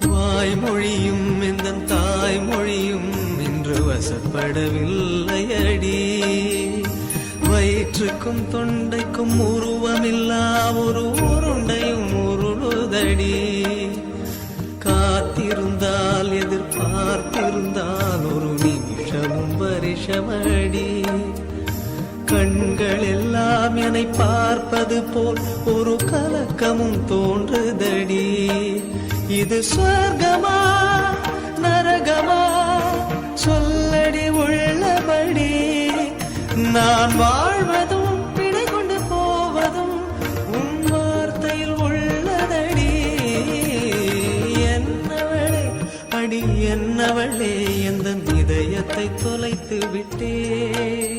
வாய்மொழியும் இந்த தாய்மொழியும் இன்று வசப்படவில்லையடி. வயிற்றுக்கும் தொண்டைக்கும் உருவமில்லா ஒரு உருண்டையும் உருளுதடி. காத்திருந்தால் எதிர்பார்த்திருந்தால் ஒரு நிமிஷமும் வருஷமடி. கண்கள் எல்லாம் என்னை பார்ப்பது போல் ஒரு கலக்கமும் தோன்றுதடி. இது சொர்க்கமா நரகமா சொல்லடி உள்ளபடி. நான் வாழ்வதும் பிழை கொண்டு போவதும் உன் வார்த்தையில் உள்ளதடி. என்னவளே அடி என்னவளே எந்த இதயத்தை தொலைத்து விட்டே.